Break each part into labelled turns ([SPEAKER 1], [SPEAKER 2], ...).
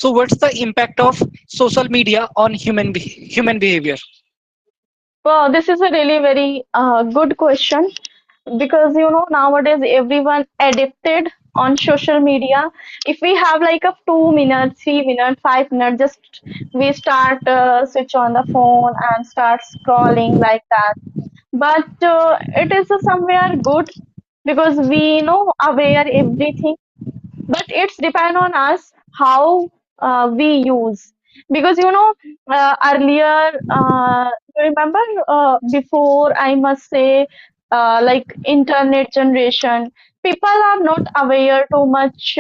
[SPEAKER 1] So what's the impact of social media on human behavior?
[SPEAKER 2] Well, this is a really very good question because nowadays everyone addicted on social media. If we have like a 2 minutes, 3 minutes, 5 minutes, just we start switch on the phone and start scrolling like that. But it is somewhere good because we know aware everything, but it's depend on us how we use. Because earlier, you remember, before, I must say, like internet generation, people are not aware too much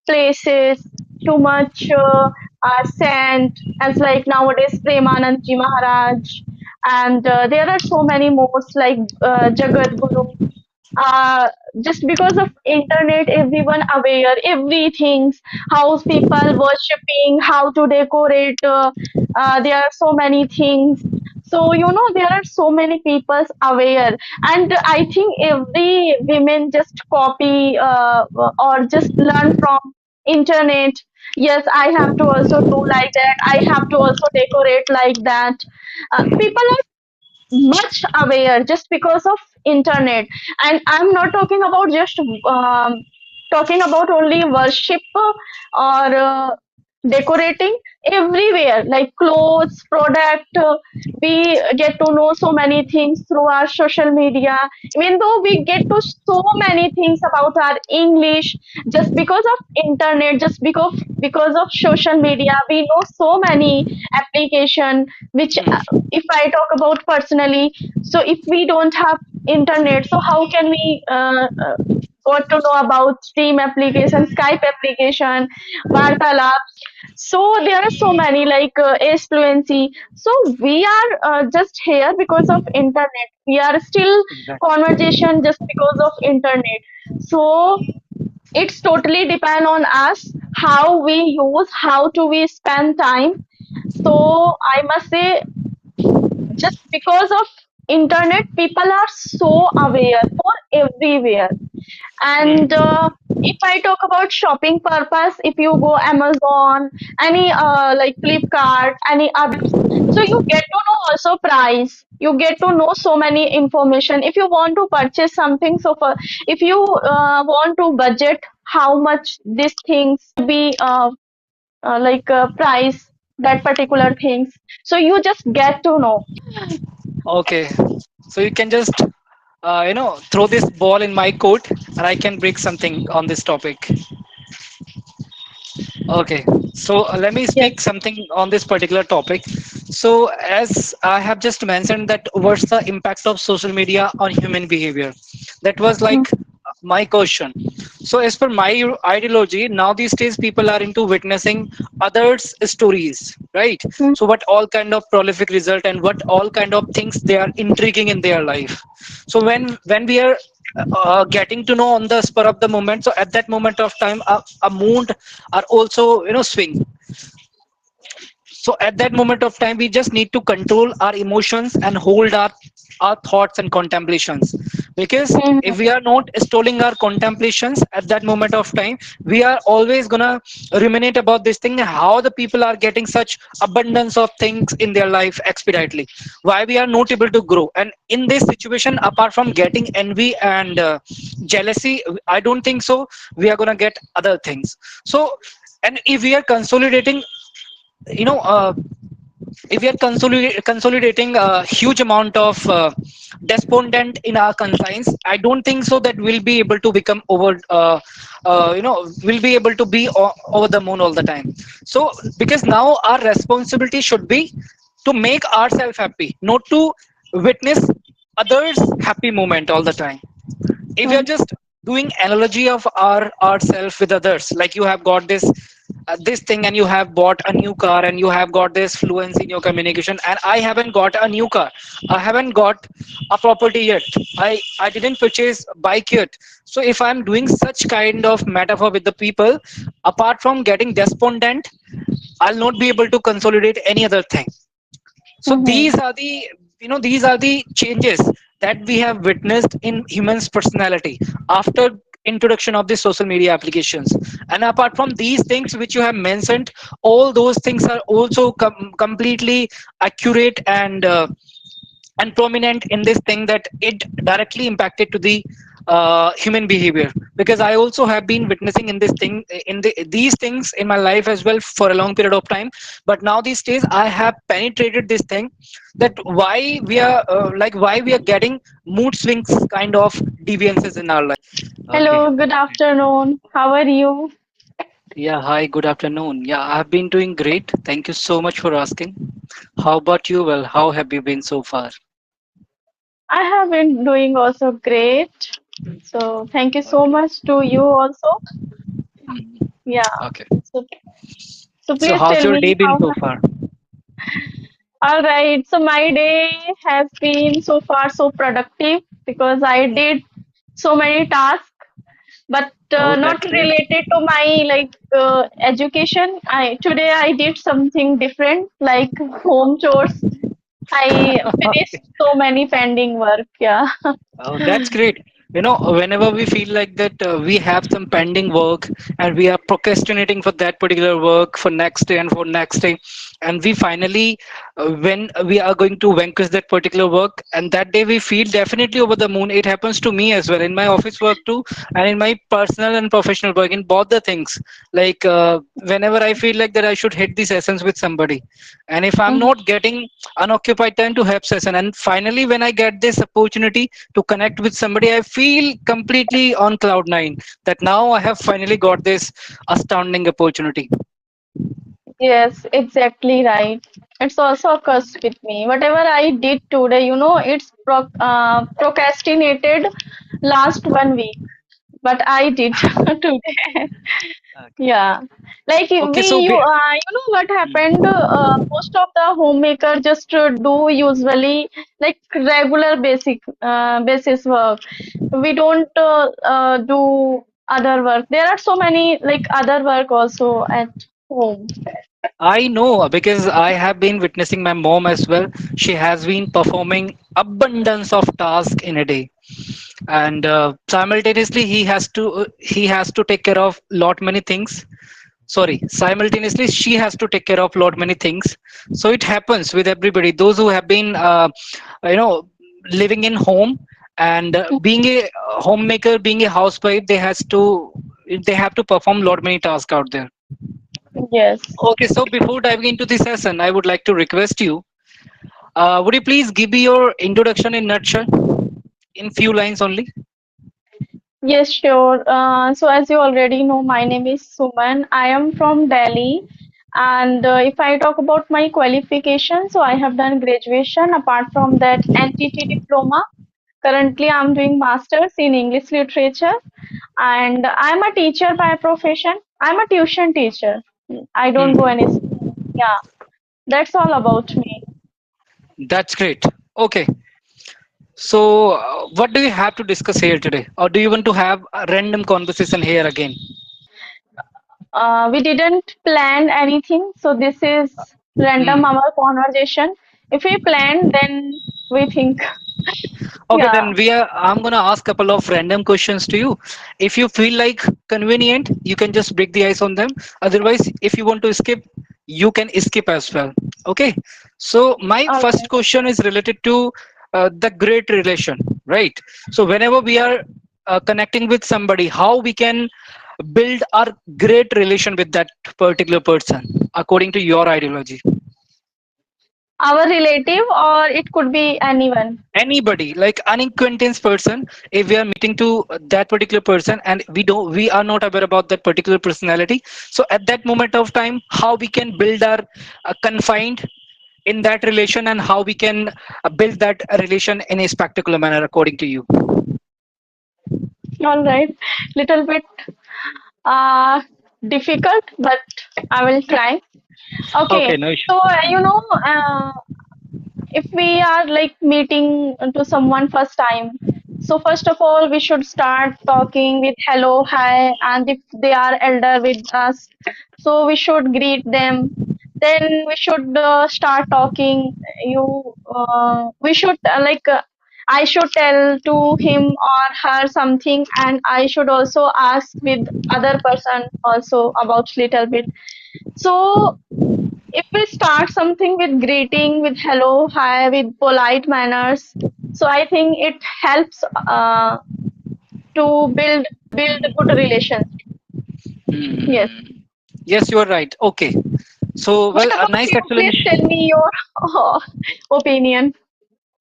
[SPEAKER 2] places, too much sand, as like nowadays Premanand Ji Maharaj, and there are so many more like Jagat Guru. uh, just because of internet, everyone aware everything, how people worshipping, how to decorate, there are so many things. So there are so many people aware, and I think every women just copy or just learn from internet. Yes, I have to also do like that, I have to also decorate like that. People much aware just because of internet. And I'm not talking about just talking about only worship or decorating. Everywhere, like clothes, product, we get to know so many things through our social media. Even though we get to so many things about our English, just because of internet, just because of social media, we know so many application which, if I talk about personally, so if we don't have internet, so how can we got to know about Steam application, Skype application, Vartalab? So there are so many like Ace Fluency. So we are just here because of internet. We are still
[SPEAKER 1] Exactly.
[SPEAKER 2] conversation just because of internet. So it's totally depend on us how we use, how do we spend time. So I must say, just because of internet, people are so aware for everywhere. And
[SPEAKER 1] Hmm.
[SPEAKER 2] if I talk about shopping purpose, if you go Amazon, any like Flipkart, any others, so you get to know also price, you get to know so many information. If you want to purchase something, so for, if you want to budget how much these things be like price, that particular things, so you just get to know.
[SPEAKER 1] Okay, so you can just throw this ball in my court, and I can break something on this topic. Okay, so let me
[SPEAKER 2] Yes.
[SPEAKER 1] speak something on this particular topic. So, as I have just mentioned, that what's the impact of social media on human behavior? That was
[SPEAKER 2] Mhm.
[SPEAKER 1] like my question. So, as per my ideology, now these days people are into witnessing others' stories, right?
[SPEAKER 2] Mhm.
[SPEAKER 1] So, what all kind of prolific result and what all kind of things they are intriguing in their life. So, when we are getting to know on the spur of the moment, so at that moment of time, a mood are also swing. So at that moment of time we just need to control our emotions and hold our thoughts and contemplations, because
[SPEAKER 2] Mhm.
[SPEAKER 1] if we are not stalling our contemplations at that moment of time, we are always gonna ruminate about this thing, how the people are getting such abundance of things in their life expeditiously, why we are not able to grow. And in this situation, apart from getting envy and jealousy, I don't think so we are gonna get other things. So, and if we are consolidating, you know uh, if we are consolidating a huge amount of despondent in our conscience, I don't think so that we'll be able to become over we'll be able to be over the moon all the time. So because now our responsibility should be to make ourselves happy, not to witness others happy moment all the time. If you're
[SPEAKER 2] Mhm.
[SPEAKER 1] just doing analogy of our ourselves with others, like you have got this thing and you have bought a new car and you have got this fluency in your communication, and I haven't got a new car, I haven't got a property yet, I didn't purchase bike yet. So if I'm doing such kind of metaphor with the people, apart from getting despondent, I'll not be able to consolidate any other thing. So
[SPEAKER 2] Mhm.
[SPEAKER 1] these are the changes that we have witnessed in humans personality after introduction of the social media applications. And apart from these things which you have mentioned, all those things are also completely accurate and prominent in this thing, that it directly impacted to the human behavior. Because I also have been witnessing in this thing, these things in my life as well for a long period of time. But now these days I have penetrated this thing, that why we are why we are getting mood swings kind of deviances in our life. Okay.
[SPEAKER 2] Hello, good afternoon. How are you?
[SPEAKER 1] Yeah, hi, good afternoon. Yeah, I've been doing great. Thank you so much for asking. How about you? Well, how have you been so far?
[SPEAKER 2] I have been doing also great. So thank you so
[SPEAKER 1] Okay.
[SPEAKER 2] much to you also.
[SPEAKER 1] Mm,
[SPEAKER 2] Yeah.
[SPEAKER 1] okay.
[SPEAKER 2] So so
[SPEAKER 1] So,
[SPEAKER 2] please
[SPEAKER 1] how's
[SPEAKER 2] tell
[SPEAKER 1] your
[SPEAKER 2] me
[SPEAKER 1] day been
[SPEAKER 2] how.
[SPEAKER 1] so far?
[SPEAKER 2] All right. So my day has been so far so productive because I did so many tasks, but
[SPEAKER 1] Oh,
[SPEAKER 2] not
[SPEAKER 1] that's great.
[SPEAKER 2] related to my education. I today I did something different like home chores. I finished so many pending work. Yeah.
[SPEAKER 1] Oh, that's great. Whenever we feel like that we have some pending work and we are procrastinating for that particular work for next day and for next day, and we finally, when we are going to vanquish that particular work, and that day we feel definitely over the moon. It happens to me as well in my office work too, and in my personal and professional work, in both the things. Whenever I feel like that I should hit the sessions with somebody, and if I'm
[SPEAKER 2] Mhm.
[SPEAKER 1] not getting unoccupied time to have session, and finally when I get this opportunity to connect with somebody, I feel completely on cloud nine, that now I have finally got this astounding opportunity.
[SPEAKER 2] Yes, exactly right. It's also occurs with me. Whatever I did today, it's procrastinated last 1 week, but I did today.
[SPEAKER 1] Okay.
[SPEAKER 2] Yeah, like
[SPEAKER 1] Okay, so
[SPEAKER 2] what happened? Most of the homemaker just do usually like regular basis work. We don't do other work. There are so many like other work also at home.
[SPEAKER 1] I know because I have been witnessing my mom as well. She has been performing abundance of tasks in a day, and simultaneously he has to take care of lot many things. Sorry, simultaneously she has to take care of lot many things. So it happens with everybody. Those who have been, you know, living in home, and being a homemaker, being a housewife, they have to perform lot many tasks out there.
[SPEAKER 2] Yes.
[SPEAKER 1] Okay, so before diving into the session, I would like to request you. Would you please give me your introduction in nutshell, in few lines only?
[SPEAKER 2] Yes, sure. So as you already know, my name is Suman. I am from Delhi. And if I talk about my qualification, so I have done graduation. Apart from that, NTT diploma. Currently, I'm doing masters in English literature, and I'm a teacher by profession. I'm a tuition teacher. I don't go any
[SPEAKER 1] Hmm.
[SPEAKER 2] school. Yeah, that's all about me.
[SPEAKER 1] That's great. Okay, so what do you have to discuss here today, or do you want to have a random conversation here again?
[SPEAKER 2] We didn't plan anything, so this is random
[SPEAKER 1] Hmm.
[SPEAKER 2] our conversation. If we plan, then we think.
[SPEAKER 1] Okay,
[SPEAKER 2] Yeah,
[SPEAKER 1] then I'm gonna ask couple of random questions to you. If you feel like convenient, you can just break the ice on them. Otherwise, if you want to skip, you can skip as well. Okay. So my
[SPEAKER 2] all
[SPEAKER 1] first
[SPEAKER 2] right.
[SPEAKER 1] question is related to the great relation, right? So whenever we are connecting with somebody, how we can build our great relation with that particular person, according to your ideology?
[SPEAKER 2] Our relative, or it could be anyone.
[SPEAKER 1] Anybody, like an acquaintance person, if we are meeting to that particular person and we are not aware about that particular personality, so at that moment of time, how we can build our confined in that relation, and how we can build that relation in a spectacular manner according to you?
[SPEAKER 2] All right. Little bit uh difficult, but I will try. Okay.
[SPEAKER 1] Okay, no issue.
[SPEAKER 2] So if we are like meeting to someone first time, so first of all we should start talking with hello, hi, and if they are elder with us, so we should greet them. Then we should start talking. We should I should tell to him or her something, and I should also ask with other person also about little bit. So if we start something with greeting, with hello, hi, with polite manners, so I think it helps to build a good relationship. Yes.
[SPEAKER 1] Hmm. Yes, you are right. Okay. So,
[SPEAKER 2] What
[SPEAKER 1] well, a
[SPEAKER 2] about
[SPEAKER 1] nice
[SPEAKER 2] you? Please tell
[SPEAKER 1] explanation.
[SPEAKER 2] me your opinion.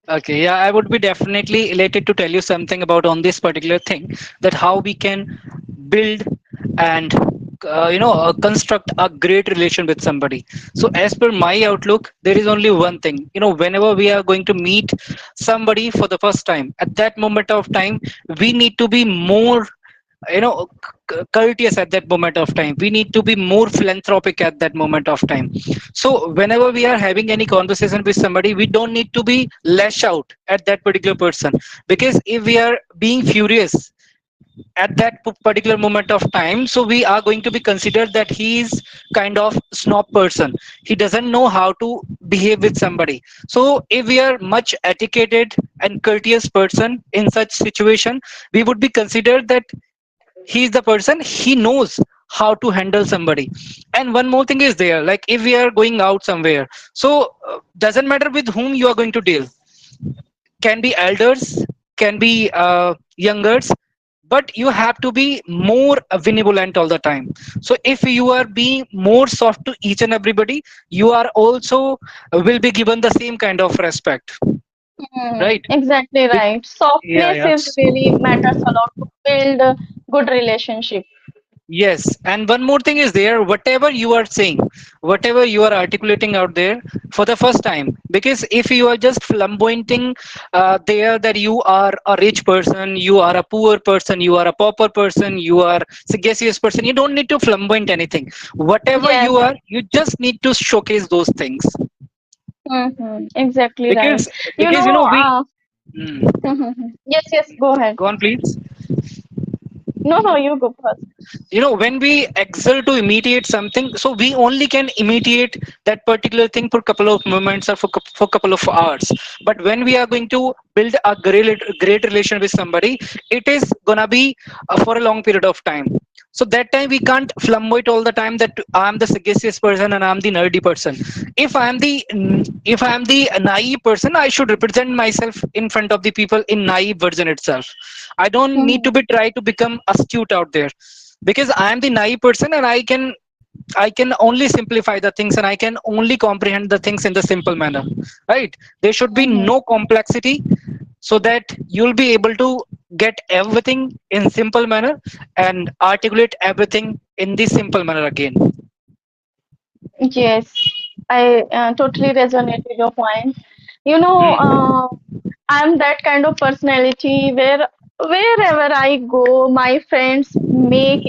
[SPEAKER 1] Okay, yeah, I would be definitely elated to tell you something about on this particular thing, that how we can build and construct a great relation with somebody. So, as per my outlook, there is only one thing. Whenever we are going to meet somebody for the first time, at that moment of time, we need to be more courteous at that moment of time. We need to be more philanthropic at that moment of time. So whenever we are having any conversation with somebody, we don't need to be lash out at that particular person, because if we are being furious at that particular moment of time, so we are going to be considered that he is kind of snob person. He doesn't know how to behave with somebody. So if we are much educated and courteous person in such situation, we would be considered that he is the person, he knows how to handle somebody. And one more thing is there, like if we are going out somewhere, so doesn't matter with whom you are going to deal, can be elders, can be youngers, but you have to be more benevolent all the time. So if you are being more soft to each and everybody, you are also will be given the same kind of respect, right?
[SPEAKER 2] Exactly
[SPEAKER 1] Be-
[SPEAKER 2] right.
[SPEAKER 1] yeah,
[SPEAKER 2] Softness
[SPEAKER 1] yeah.
[SPEAKER 2] is really matters a lot to build a good relationship.
[SPEAKER 1] Yes, and one more thing is there, whatever you are saying, whatever you are articulating out there for the first time, because if you are just flamboyanting there that you are a rich person, you are a poor person, you are a pauper person, you are sagacious person, you don't need to flamboyant anything. Whatever
[SPEAKER 2] Yes.
[SPEAKER 1] you are, you just need to showcase those things.
[SPEAKER 2] Exactly right.
[SPEAKER 1] Because,
[SPEAKER 2] You
[SPEAKER 1] because
[SPEAKER 2] know,
[SPEAKER 1] we. Hmm.
[SPEAKER 2] yes, yes, go ahead.
[SPEAKER 1] Go on, please.
[SPEAKER 2] No, no, you go first.
[SPEAKER 1] When we excel to imitate something, so we only can imitate that particular thing for a couple of moments or for couple of hours. But when we are going to build a great relation with somebody, it is gonna be for a long period of time. So that time we can't flamboyant all the time that I'm the sagacious person and I'm the nerdy person. If I am the naive person, I should represent myself in front of the people in naive version itself. I don't need to
[SPEAKER 2] Mhm.
[SPEAKER 1] be try to become astute out there, because I am the naive person and I can only simplify the things and I can only comprehend the things in the simple manner, right? There should be
[SPEAKER 2] Mhm.
[SPEAKER 1] no complexity, so that you'll be able to get everything in simple manner and articulate everything in the simple manner again.
[SPEAKER 2] Yes, I totally resonate with your point. You know,
[SPEAKER 1] Hmm.
[SPEAKER 2] I'm that kind of personality where wherever I go, my friends makes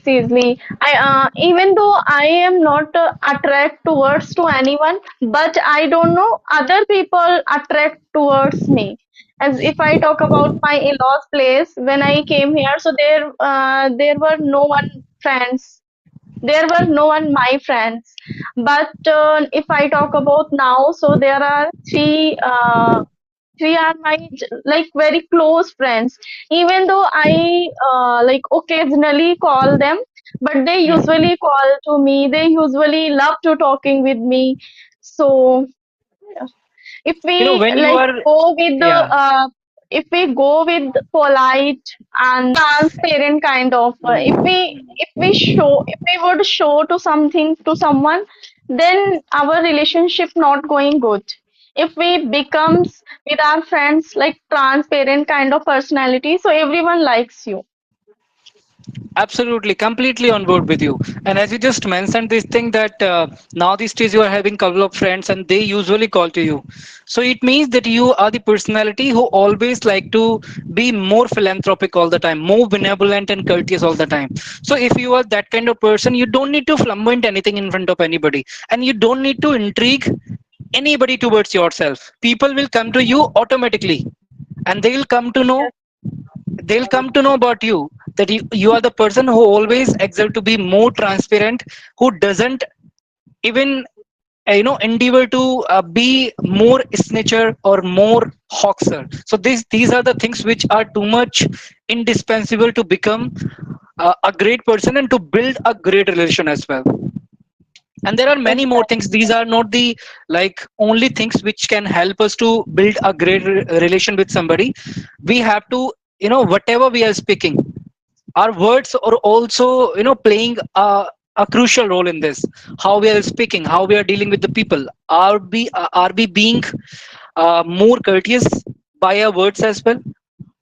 [SPEAKER 2] easily. I even though I am not attract towards to anyone, but I don't know other people attract towards me. As if I talk about my in-laws place when I came here, so there were no one friends, there were no one my friends, but if I talk about now, so there are three are my like very close friends, even though I like occasionally call them, but they
[SPEAKER 1] Hmm.
[SPEAKER 2] usually call to me, they usually love to talking with me. So if we
[SPEAKER 1] When you
[SPEAKER 2] like
[SPEAKER 1] are.
[SPEAKER 2] go with the
[SPEAKER 1] Yeah.
[SPEAKER 2] if we go with polite and transparent kind of if we would show to something to someone, then our relationship not going good. If we becomes with our friends like transparent kind of personality, so everyone likes you.
[SPEAKER 1] Absolutely, completely on board with you. And as you just mentioned this thing that now these days you are having couple of friends and they usually call to you. So it means that you are the personality who always like to be more philanthropic all the time, more benevolent and courteous all the time. So if you are that kind of person, you don't need to flamboyant anything in front of anybody, and you don't need to intrigue anybody towards yourself. People will come to you automatically, and
[SPEAKER 2] Yes.
[SPEAKER 1] they'll come to know about you, that you are the person who always excel to be more transparent, who doesn't even endeavor to be more snitcher or more hoxer. So these are the things which are too much indispensable to become a great person and to build a great relation as well. And there are many more
[SPEAKER 2] Exactly.
[SPEAKER 1] things. These are not the like only things which can help us to build a great relation with somebody. We have to, whatever we are speaking, our words are also, playing a crucial role in this. How we are speaking, how we are dealing with the people, are we being more courteous by our words as well?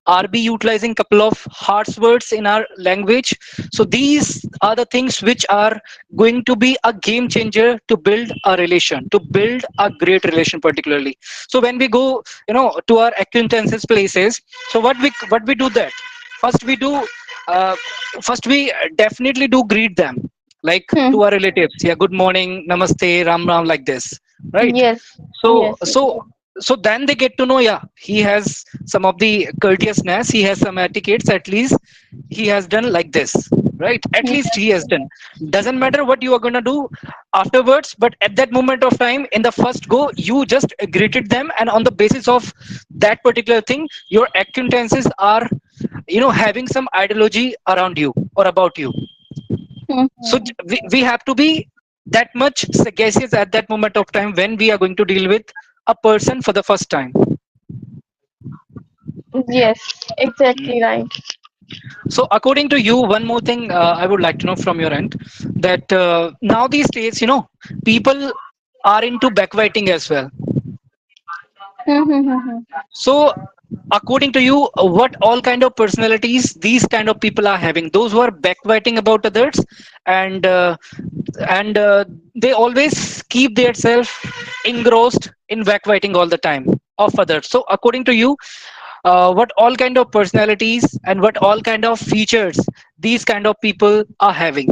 [SPEAKER 1] Are we utilizing couple of harsh words in our language? So these are the things which are going to be a game changer to build a relation, to build a great relation particularly. So when we go, to our acquaintances places, so what we do that first we do, uh, first we definitely do greet them, like
[SPEAKER 2] Hmm.
[SPEAKER 1] to our relatives, yeah, good morning, namaste, ram ram, like this, right?
[SPEAKER 2] Yes.
[SPEAKER 1] so
[SPEAKER 2] Yes. Yes.
[SPEAKER 1] so so then they get to know, yeah, he has some of the courteousness, he has some etiquettes, at least he has done like this, right? At least he
[SPEAKER 2] Yes.
[SPEAKER 1] has done. Doesn't matter what you are going to do afterwards, but at that moment of time, in the first go, you just greeted them, and on the basis of that particular thing, your acquaintances are, having some ideology around you or about you. So
[SPEAKER 2] Hmm.
[SPEAKER 1] we have to be that much sagacious at that moment of time when we are going to deal with a person for the first time.
[SPEAKER 2] Yes. Exactly right.
[SPEAKER 1] So according to you, one more thing I would like to know from your end, that now these days, people are into backbiting as well.
[SPEAKER 2] Hmm. Hmm. Hmm.
[SPEAKER 1] So according to you, what all kind of personalities these kind of people are having? Those who are backbiting about others, and they always keep themselves engrossed in backbiting all the time of others. So according to you, what all kind of personalities and what all kind of features these kind of people are having?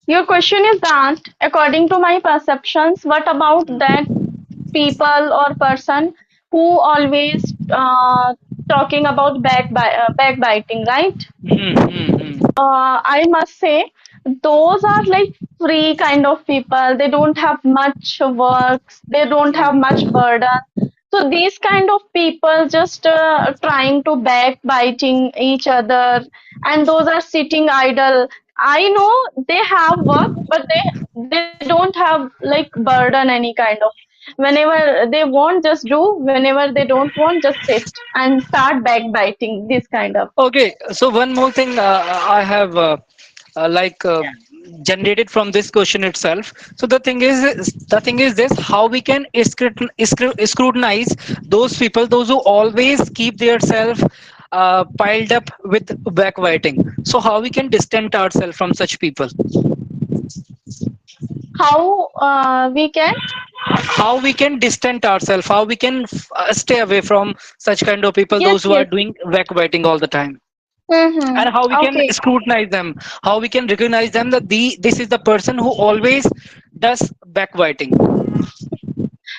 [SPEAKER 2] Your question is that, according to my perceptions, what about that people or person who always talking about backbiting, right?
[SPEAKER 1] Hmm, hmm, hmm.
[SPEAKER 2] I must say, those are like free kind of people. They don't have much works. They don't have much burden. So these kind of people just trying to backbiting each other, and those are sitting idle. I know they have work, but they don't have like burden any kind of. Whenever they want, just do. Whenever they don't want, just sit and start backbiting. This kind of.
[SPEAKER 1] Okay, so one more thing I have like generated from this question itself. So the thing is this: how we can scrutinize those people, those who always keep themselves piled up with backbiting. So how we can distance ourselves from such people?
[SPEAKER 2] How we can?
[SPEAKER 1] How we can distance ourselves? How we can stay away from such kind of people,
[SPEAKER 2] Yes,
[SPEAKER 1] those who are
[SPEAKER 2] yes.
[SPEAKER 1] doing backbiting all the time?
[SPEAKER 2] Mm-hmm.
[SPEAKER 1] And how we can
[SPEAKER 2] Okay.
[SPEAKER 1] scrutinize them, how we can recognize them that this is the person who always does backbiting.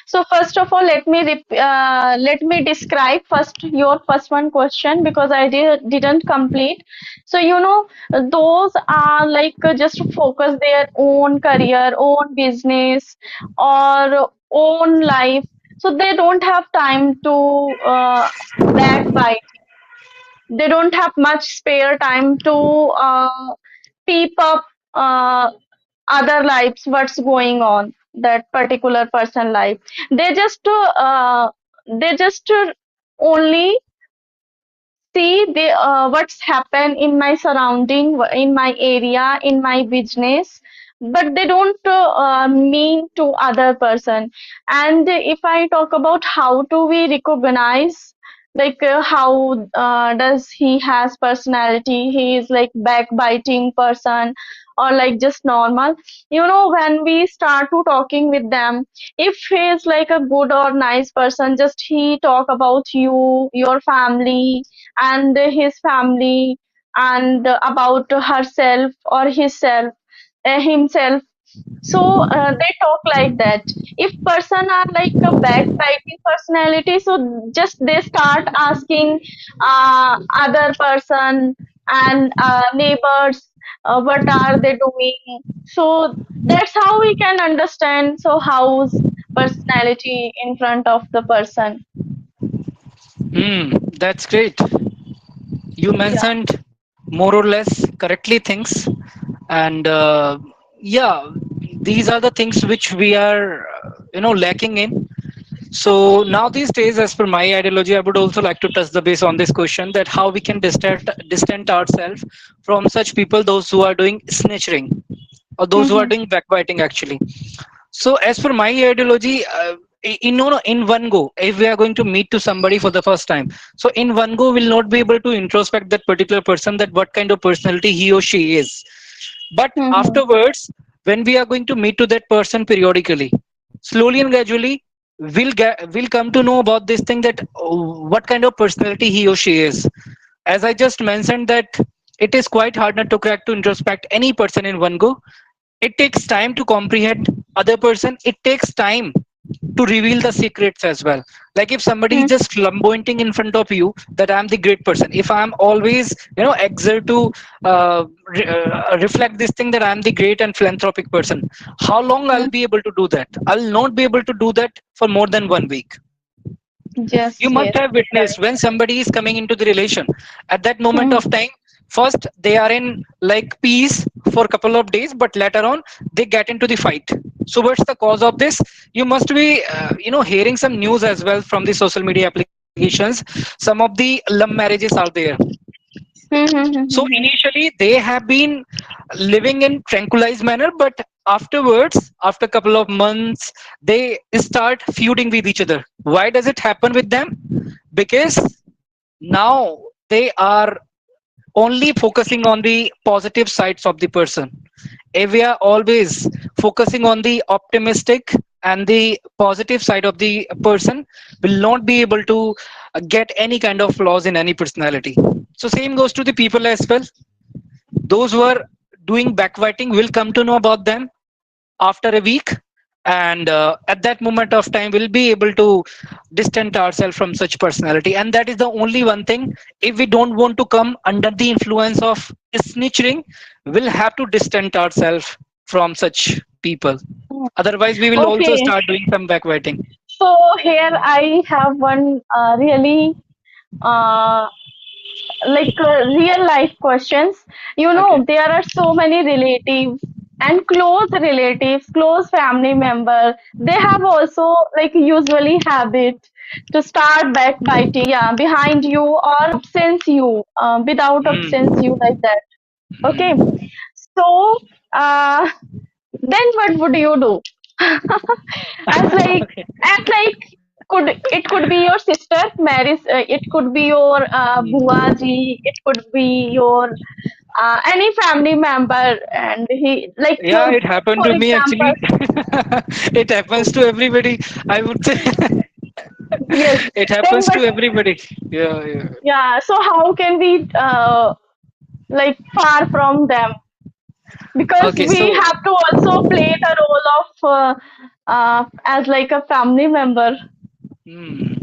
[SPEAKER 2] So first of all, let me describe first your first one question because didn't complete. So those are like just focus their own career, own business, or own life. So they don't have time to backbite. They don't have much spare time to peep up other lives, what's going on that particular person life. They just only see what's happened in my surrounding, in my area, in my business, but they don't mean to other person. And if I talk about how do we recognize, like how does he has personality, he is like backbiting person or like just normal. When we start to talking with them, if he is like a good or nice person, just he talk about you, your family, and his family, and about herself or himself. So they talk like that. If person are like a backbiting personality, so just they start asking other person and neighbors what are they doing. So That's how we can understand. So how's personality in front of the person?
[SPEAKER 1] That's great. You
[SPEAKER 2] Yeah.
[SPEAKER 1] mentioned more or less correctly things, and yeah, these are the things which we are, lacking in. So now these days, as per my ideology, I would also like to touch the base on this question, that how we can distant ourselves from such people, those who are doing snitching or those who are
[SPEAKER 2] Mm-hmm.
[SPEAKER 1] doing backbiting actually. So as per my ideology, in one go, if we are going to meet to somebody for the first time, so in one go we'll not be able to introspect that particular person, that what kind of personality he or she is. But
[SPEAKER 2] Mm-hmm.
[SPEAKER 1] afterwards, when we are going to meet to that person periodically, slowly and gradually, we'll come to know about this thing, that what kind of personality he or she is. As I just mentioned, that it is quite hard not to crack to introspect any person in one go. It takes time to comprehend other person. It takes time to reveal the secrets as well. Like if somebody is
[SPEAKER 2] Mm-hmm.
[SPEAKER 1] just flamboyanting in front of you that I'm the great person, if I'm always exert to reflect this thing that I'm the great and philanthropic person, how long I'll be able to do that? I'll not be able to do that for more than 1 week. You
[SPEAKER 2] Yes,
[SPEAKER 1] must
[SPEAKER 2] yes,
[SPEAKER 1] have witnessed
[SPEAKER 2] correct.
[SPEAKER 1] when somebody is coming into the relation, at that moment of
[SPEAKER 2] Mm-hmm.
[SPEAKER 1] time, first they are in like peace for a couple of days, but later on they get into the fight. So what's the cause of this? You must be hearing some news as well from the social media applications. Some of the love marriages are there. So
[SPEAKER 2] Mm-hmm.
[SPEAKER 1] initially they have been living in tranquilized manner, but afterwards, after a couple of months, they start feuding with each other. Why does it happen with them? Because now they are only focusing on the positive sides of the person. If we are always focusing on the optimistic and the positive side of the person, will not be able to get any kind of flaws in any personality. So same goes to the people as well. Those who are doing backbiting will come to know about them after a week, and at that moment of time we'll be able to distance ourselves from such personality. And that is the only one thing. If we don't want to come under the influence of snitching, we'll have to distance ourselves from such people. Otherwise we will also
[SPEAKER 2] Okay.
[SPEAKER 1] start doing some backbiting.
[SPEAKER 2] So here I have one really uh, real life questions. You
[SPEAKER 1] Okay.
[SPEAKER 2] know, there are so many relatives and close relatives, close family member. They have also like usually habit to start backbiting, yeah, behind you or absence you, without absence you, like that. Okay. So uh, then what would you do? as like
[SPEAKER 1] Okay.
[SPEAKER 2] as like could it could be your sister marries, it could be your buaji, it could be your any family member, and he like
[SPEAKER 1] Yeah, it happened
[SPEAKER 2] for
[SPEAKER 1] to me
[SPEAKER 2] example,
[SPEAKER 1] actually. It happens to everybody, I would say.
[SPEAKER 2] yes,
[SPEAKER 1] It
[SPEAKER 2] then
[SPEAKER 1] happens
[SPEAKER 2] but
[SPEAKER 1] to everybody. Yeah, yeah.
[SPEAKER 2] yeah, so how can we like far from them, because
[SPEAKER 1] Okay,
[SPEAKER 2] we
[SPEAKER 1] so
[SPEAKER 2] have to also play the role of as like a family member.
[SPEAKER 1] hmm,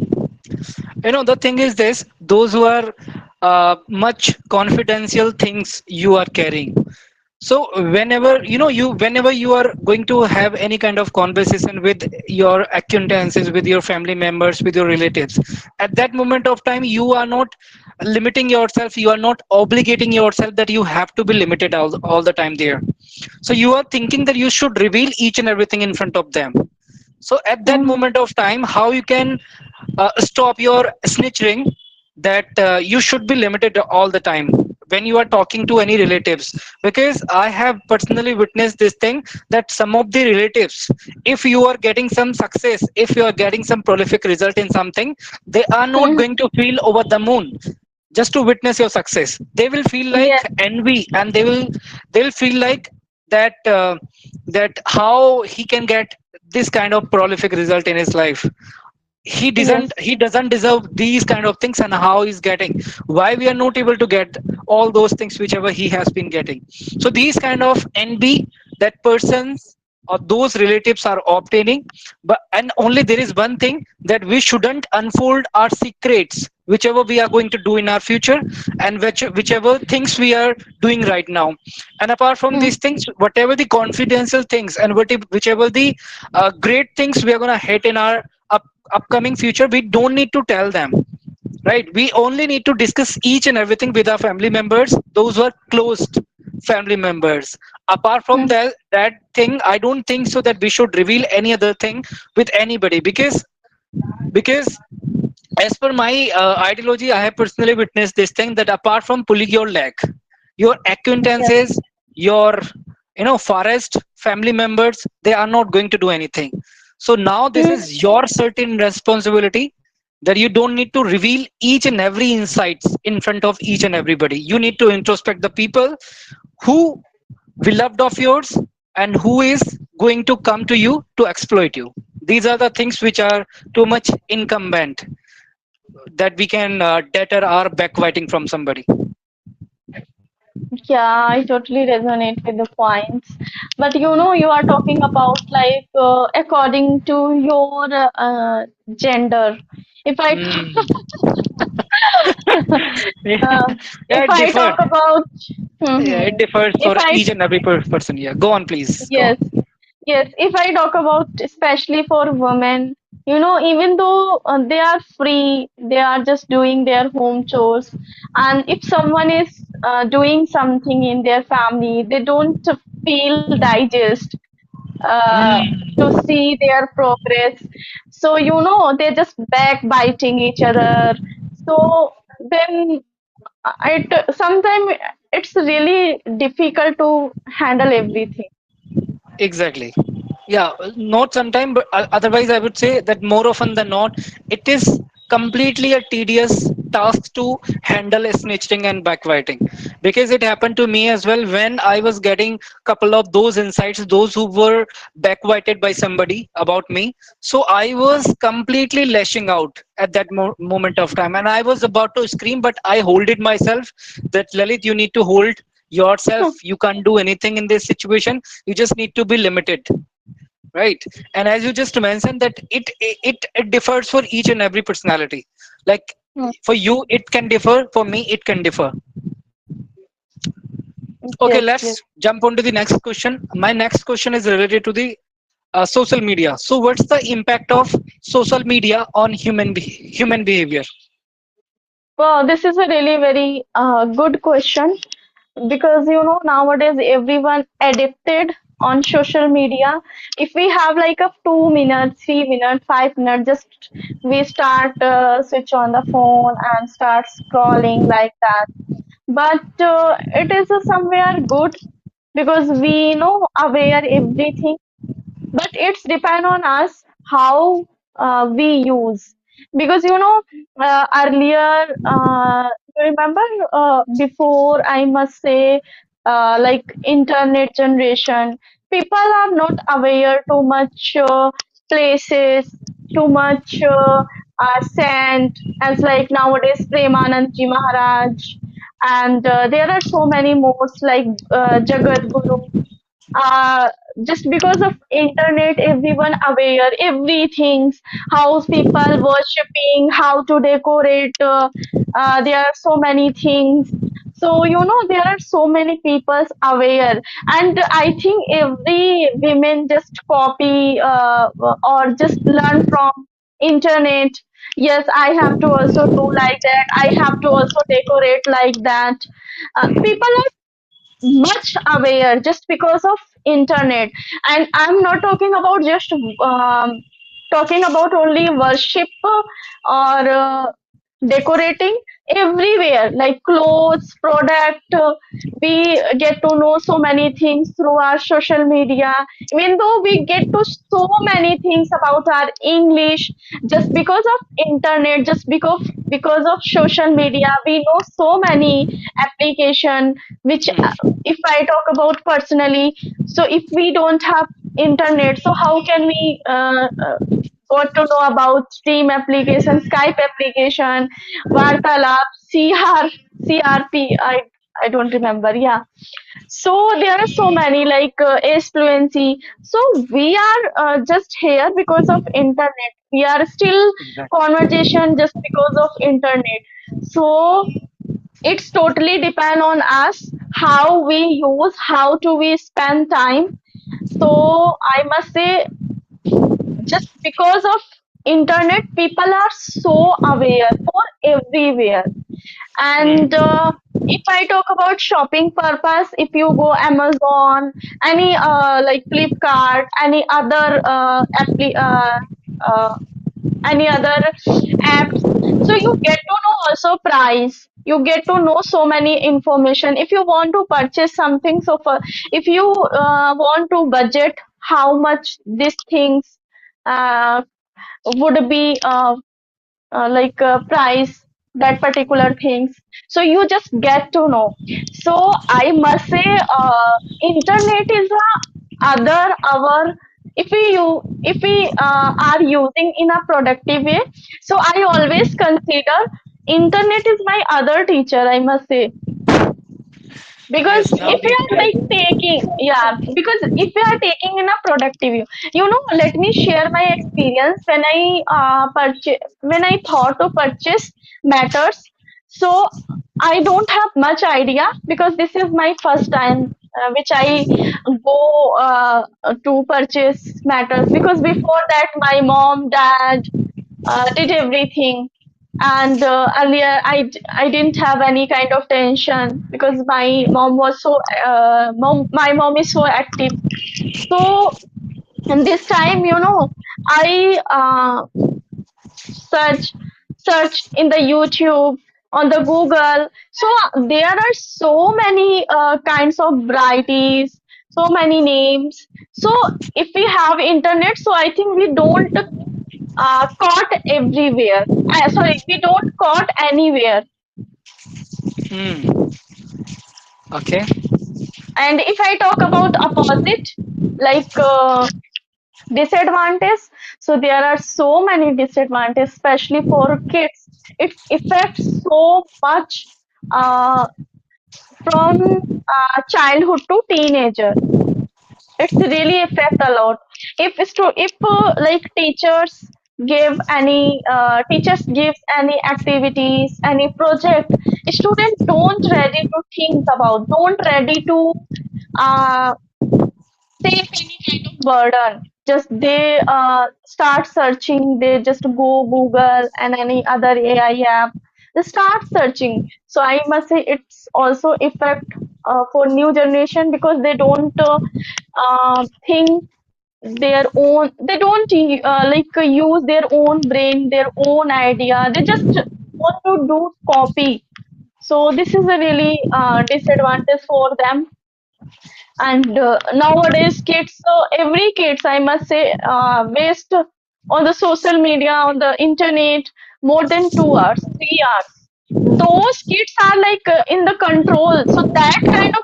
[SPEAKER 1] the thing is this: those who are much confidential things you are carrying. So whenever you are going to have any kind of conversation with your acquaintances, with your family members, with your relatives, at that moment of time you are not limiting yourself, you are not obligating yourself that you have to be limited all the time there. So you are thinking that you should reveal each and everything in front of them. So at that
[SPEAKER 2] Mhm.
[SPEAKER 1] moment of time, how you can stop your snitching, that you should be limited all the time when you are talking to any relatives. Because I have personally witnessed this thing, that some of the relatives, if you are getting some success, if you are getting some prolific result in something, they are not
[SPEAKER 2] Mhm.
[SPEAKER 1] going to feel over the moon just to witness your success. They will feel like
[SPEAKER 2] Yeah.
[SPEAKER 1] envy, and they'll feel like that that how he can get this kind of prolific result in his life.
[SPEAKER 2] Yes.
[SPEAKER 1] He doesn't deserve these kind of things, and how he's getting, why we are not able to get all those things whichever he has been getting. So these kind of envy that persons or those relatives are obtaining. But and only there is one thing, that we shouldn't unfold our secrets whichever we are going to do in our future, and whichever things we are doing right now. And apart from
[SPEAKER 2] Hmm.
[SPEAKER 1] these things, whatever the confidential things and whichever the great things we are going to hit in our upcoming future, we don't need to tell them, right? We only need to discuss each and everything with our family members, those who are closed family members. Apart from
[SPEAKER 2] Hmm.
[SPEAKER 1] that thing, I don't think so that we should reveal any other thing with anybody, because as per my ideology, I have personally witnessed this thing, that apart from pulling your leg, your
[SPEAKER 2] Yes.
[SPEAKER 1] acquaintances, your forest family members, they are not going to do anything. So now this
[SPEAKER 2] Hmm.
[SPEAKER 1] is your certain responsibility, that you don't need to reveal each and every insights in front of each and everybody. You need to introspect the people who beloved of yours and who is going to come to you to exploit you. These are the things which are too much incumbent, that we can deter our backbiting from somebody.
[SPEAKER 2] Yeah, I totally resonate with the points. But you are talking about like according to your gender. If I
[SPEAKER 1] Mm. Yeah,
[SPEAKER 2] if
[SPEAKER 1] it
[SPEAKER 2] I
[SPEAKER 1] differs.
[SPEAKER 2] talk about
[SPEAKER 1] Yeah, it
[SPEAKER 2] hmm,
[SPEAKER 1] differs
[SPEAKER 2] if
[SPEAKER 1] for
[SPEAKER 2] I
[SPEAKER 1] each and every person. Yeah, go on, please. Go
[SPEAKER 2] yes,
[SPEAKER 1] on.
[SPEAKER 2] yes, if I talk about especially for women, even though they are free, they are just doing their home chores, and if someone is doing something in their family, they don't feel digest uh, to
[SPEAKER 1] Mm.
[SPEAKER 2] see their progress. So they're just backbiting each other. So then it sometimes it's really difficult to handle everything.
[SPEAKER 1] Exactly. Yeah, not sometime, but otherwise I would say that more often than not, it is completely a tedious task to handle snitching and backbiting, because it happened to me as well when I was getting couple of those insights, those who were backbited by somebody about me. So I was completely lashing out at that moment of time, and I was about to scream, but I hold it myself, that Lalit, you need to hold yourself. You can't do anything in this situation. You just need to be limited, right? And as you just mentioned, that it differs for each and every personality. Like,
[SPEAKER 2] Hmm.
[SPEAKER 1] for you it can differ, for me it can differ. Okay,
[SPEAKER 2] Yes, yes.
[SPEAKER 1] let's jump on to the next question. My next question is related to the social media. So what's the impact of social media on human behavior?
[SPEAKER 2] Well, this is a really very good question because nowadays everyone addicted on social media. If we have like a 2 minutes, 3 minutes, 5 minutes, just we start switch on the phone and start scrolling like that. But it is somewhere good because we know aware everything, but it's depend on us how we use, because earlier you remember before, I must say, like internet generation, people are not aware too much places, too much sand, as like nowadays Premanand Ji Maharaj, and there are so many more like Jagat Guru. uh, just because of internet, everyone aware everything, how people worshipping, how to decorate, there are so many things. So there are so many people aware, and I think every women just copy or just learn from internet. Yes, I have to also do like that, I have to also decorate like that. People much aware just because of internet. And I'm not talking about just talking about only worship or decorating, everywhere like clothes product, we get to know so many things through our social media. Even though we get to so many things about our English, just because of internet, just because of social media, we know so many application which if I talk about personally, so if we don't have internet, so how can we got to know about Steam application, Skype application, Vartalab, CRP? I don't remember. Yeah. So there are so many like ace fluency. So we are just here because of internet. We are still
[SPEAKER 1] Exactly.
[SPEAKER 2] conversation just because of internet. So it's totally depend on us how we use, how do we spend time. So I must say, just because of internet, people are so aware for everywhere. And
[SPEAKER 1] Hmm.
[SPEAKER 2] if I talk about shopping purpose, if you go Amazon, any like Flipkart, uh, any other apps, so you get to know also price. You get to know so many information. If you want to purchase something, so for if you want to budget how much these things uh, would be like price that particular things, so you just get to know. So I must say, internet is a other our, if we are using in a productive way, so I always consider internet is my other teacher, I must say. Because
[SPEAKER 1] Yes. Now
[SPEAKER 2] if we
[SPEAKER 1] these
[SPEAKER 2] are like
[SPEAKER 1] days.
[SPEAKER 2] taking, yeah, because if we are taking in a productive view, let me share my experience when I purchase, when I thought to purchase matters. So I don't have much idea because this is my first time which I go to purchase matters, because before that my mom, dad did everything. And earlier I didn't have any kind of tension because my mom was so my mom is so active. So and this time, I search search in the YouTube, on the Google. So there are so many kinds of varieties, so many names. So if we have internet, so I think we don't caught everywhere. Sorry, we don't caught anywhere.
[SPEAKER 1] Hmm. Okay.
[SPEAKER 2] And if I talk about opposite, like disadvantage, so there are so many disadvantages, especially for kids. It affects so much uh, from childhood to teenager. It's really affect a lot. If like teachers gives any activities, any project, students don't ready to think about, don't ready to uh, take any kind of burden. Just they start searching, they just go Google and any other AI app, they start searching. So I must say it's also effect for new generation, because they don't think their own, they don't like use their own brain, their own idea, they just want to do copy. So this is a really disadvantage for them. And nowadays kids, every kids I must say, waste on the social media, on the internet, more than 2 hours, 3 hours. Those kids are like in the control, so that kind of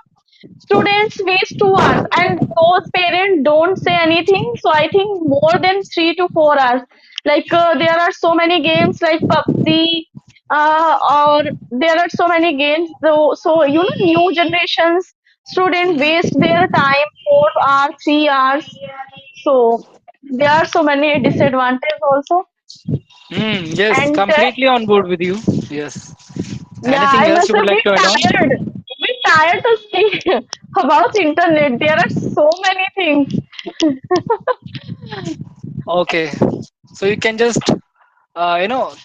[SPEAKER 2] students waste 2 hours and those parents don't say anything. So I think more than 3 to 4 hours. Like there are so many games like PUBG, or there are so many games. So new generations student waste their time 4 hours, 3 hours. So there are so many disadvantages also.
[SPEAKER 1] Hmm. Yes.
[SPEAKER 2] And
[SPEAKER 1] Completely on board with you. Yes.
[SPEAKER 2] yeah,
[SPEAKER 1] Anything
[SPEAKER 2] I
[SPEAKER 1] else
[SPEAKER 2] must
[SPEAKER 1] you
[SPEAKER 2] say
[SPEAKER 1] would like to add on?
[SPEAKER 2] we tired to speak about internet. There are so many things.
[SPEAKER 1] Okay. So you can just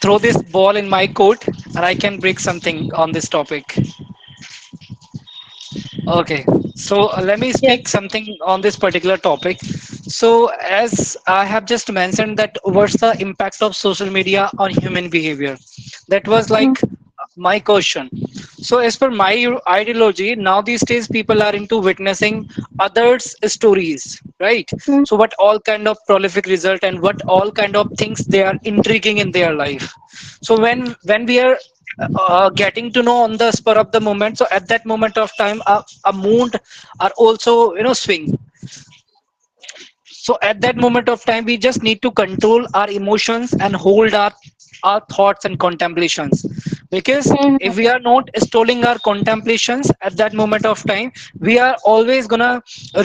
[SPEAKER 1] throw this ball in my court, and I can break something on this topic. Okay, so let me
[SPEAKER 2] Yes.
[SPEAKER 1] speak something on this particular topic. So, as I have just mentioned, that what's the impact of social media on human behavior? That was
[SPEAKER 2] Mm,
[SPEAKER 1] like my question. So, as per my ideology, now these days people are into witnessing others' stories, right?
[SPEAKER 2] mm,
[SPEAKER 1] So, what all kind of prolific result and what all kind of things they are intriguing in their life. So, when we are getting to know on the spur of the moment, so at that moment of time a mood are also swing. So at that moment of time we just need to control our emotions and hold our thoughts and contemplations, because if
[SPEAKER 2] Mhm.
[SPEAKER 1] we are not stalling our contemplations at that moment of time, we are always gonna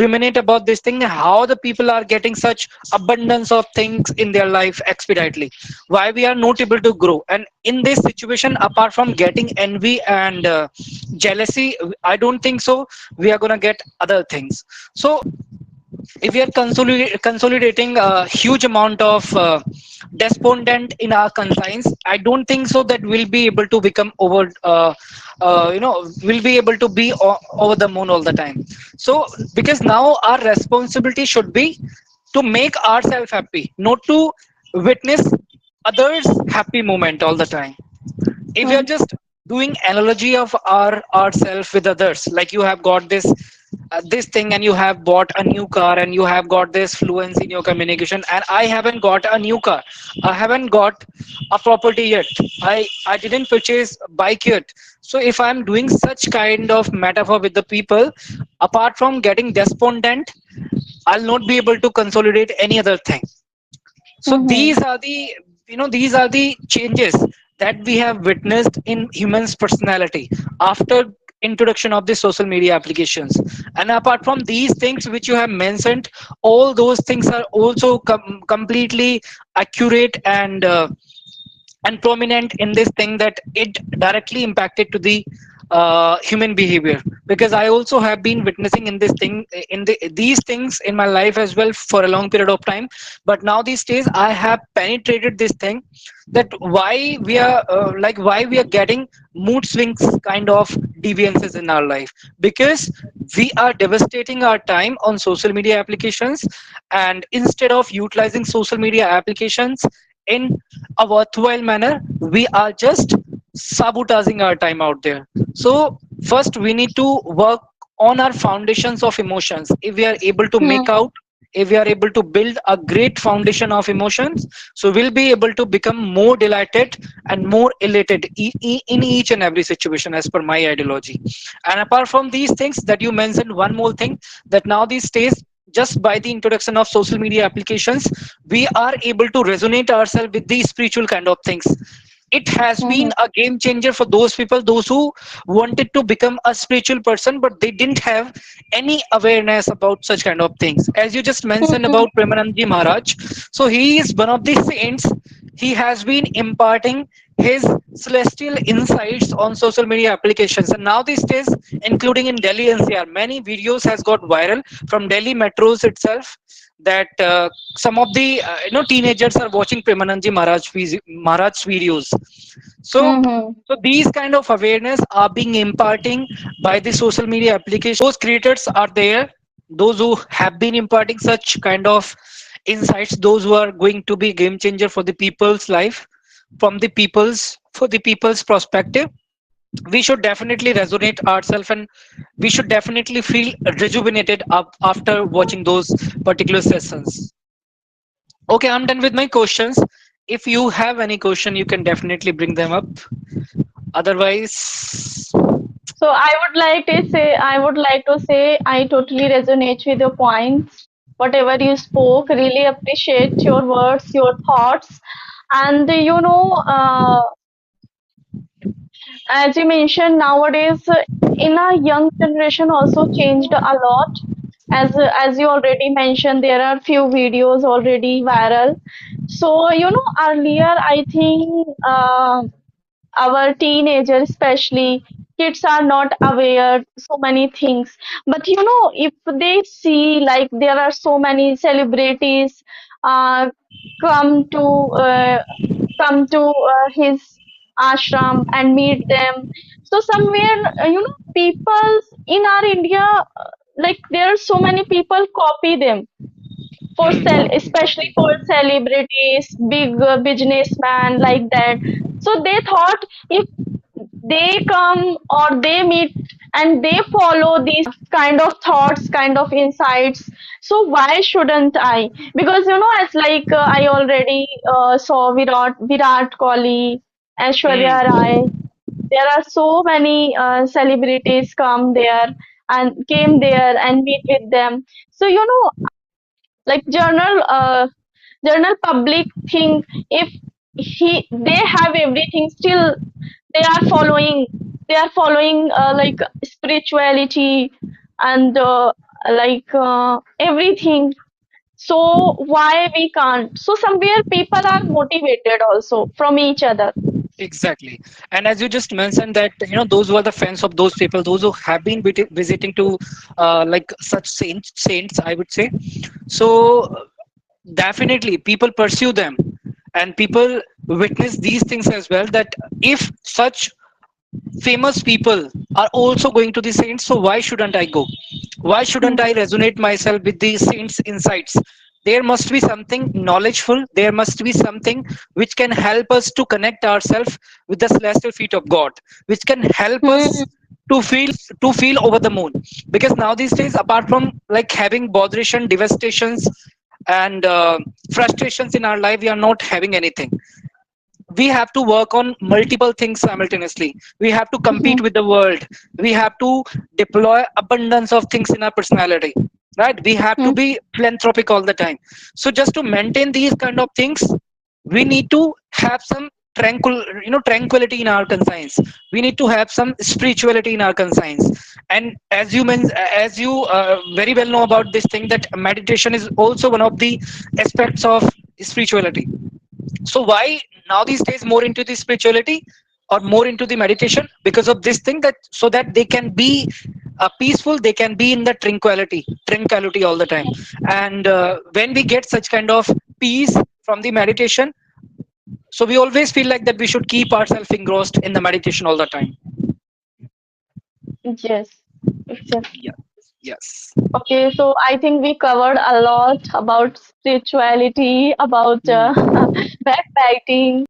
[SPEAKER 1] ruminate about this thing, how the people are getting such abundance of things in their life expeditiously, why we are not able to grow. And in this situation, apart from getting envy and jealousy, I don't think so we are gonna get other things. So if we are consolidating a huge amount of despondent in our conscience, I don't think so that we'll be able to become over we'll be able to be over the moon all the time. So because now our responsibility should be to make ourselves happy, not to witness others happy moment all the time. If we are
[SPEAKER 2] Mhm.
[SPEAKER 1] just doing analogy of our ourselves with others, like you have got this thing and you have bought a new car and you have got this fluence in your communication, and I haven't got a new car, I haven't got a property yet, I didn't purchase bike yet. So if I'm doing such kind of metaphor with the people, apart from getting despondent, I'll not be able to consolidate any other thing. So
[SPEAKER 2] Mhm.
[SPEAKER 1] these are the changes that we have witnessed in humans personality after introduction of the social media applications. And apart from these things which you have mentioned, all those things are also completely accurate and prominent in this thing, that it directly impacted to the human behavior. Because I also have been witnessing in this thing, in these things in my life as well for a long period of time. But now these days I have penetrated this thing, that why we are why we are getting mood swings kind of deviances in our life, because we are devastating our time on social media applications, and instead of utilizing social media applications in a worthwhile manner, we are just sabotaging our time out there. So first we need to work on our foundations of emotions. If we are able to make
[SPEAKER 2] Mhm.
[SPEAKER 1] out, if we are able to build a great foundation of emotions, so we'll be able to become more delighted and more elated in each and every situation, as per my ideology. And apart from these things that you mentioned, one more thing, that now these days, just by the introduction of social media applications, we are able to resonate ourselves with these spiritual kind of things. It has been
[SPEAKER 2] Mhm.
[SPEAKER 1] a game changer for those people, those who wanted to become a spiritual person but they didn't have any awareness about such kind of things. As you just mentioned
[SPEAKER 2] Mhm.
[SPEAKER 1] about Premanandji Maharaj, so he is one of the saints. He has been imparting his celestial insights on social media applications, and now these days, including in Delhi NCR, many videos has got viral from Delhi metros itself, that some of the teenagers are watching Premanandji Maharaj's videos. So
[SPEAKER 2] Mhm.
[SPEAKER 1] so these kind of awareness are being imparting by the social media application. Those creators are there, those who have been imparting such kind of insights, those who are going to be game changer for the people's life, from the people's for the people's perspective. We should definitely resonate ourselves, and we should definitely feel rejuvenated up after watching those particular sessions. Okay, I'm done with my questions. If you have any question, you can definitely bring them up. Otherwise,
[SPEAKER 2] So I would like to say, I totally resonate with your points. Whatever you spoke, really appreciate your words, your thoughts, and as you mentioned, nowadays in a young generation also changed a lot. As you already mentioned, there are few videos already viral. So earlier I think. Our teenagers, especially kids, are not aware so many things. But if they see like there are so many celebrities uh, come to his ashram and meet them. So somewhere people in our India, like there are so many people copy them for sell,
[SPEAKER 1] hmm,
[SPEAKER 2] especially for celebrities, big businessmen like that. So they thought if they come or they meet and they follow these kind of thoughts, kind of insights, so why shouldn't I? Because as like I already saw Virat Kohli, Aishwarya
[SPEAKER 1] hmm,
[SPEAKER 2] Rai. There are so many celebrities come there and came there and meet with them. So like general public think, if they have everything, still they are following, like spirituality and everything. So why we can't? So somewhere people are motivated also from each other.
[SPEAKER 1] Exactly. And as you just mentioned that, those who are the fans of those people, those who have been visiting to like such saints, I would say. So definitely people pursue them, and people witness these things as well, that if such famous people are also going to the saints, so why shouldn't I go? Why shouldn't I
[SPEAKER 2] Hmm.
[SPEAKER 1] resonate myself with the saints insights? There must be something knowledgeful, there must be something which can help us to connect ourselves with the celestial feet of God, which can help us
[SPEAKER 2] Hmm.
[SPEAKER 1] to feel over the moon. Because now these days, apart from like having botheration, devastations, and frustrations in our life, we are not having anything. We have to work on multiple things simultaneously. We have to compete
[SPEAKER 2] Hmm.
[SPEAKER 1] with the world. We have to deploy abundance of things in our personality, right? We have to
[SPEAKER 2] Hmm.
[SPEAKER 1] be philanthropic all the time. So just to maintain these kind of things, we need to have some tranquility in our conscience. We need to have some spirituality in our conscience. And as you very well know about this thing, that meditation is also one of the aspects of spirituality. So why now these days more into the spirituality or more into the meditation? Because of this thing, that so that they can be peaceful, they can be in the tranquility all the time. And when we get such kind of peace from the meditation, so we always feel like that we should keep ourselves engrossed in the meditation all the time.
[SPEAKER 2] Yes, exactly.
[SPEAKER 1] Yeah. Yes.
[SPEAKER 2] Okay, so I think we covered a lot about spirituality, about
[SPEAKER 1] Hmm.
[SPEAKER 2] backbiting,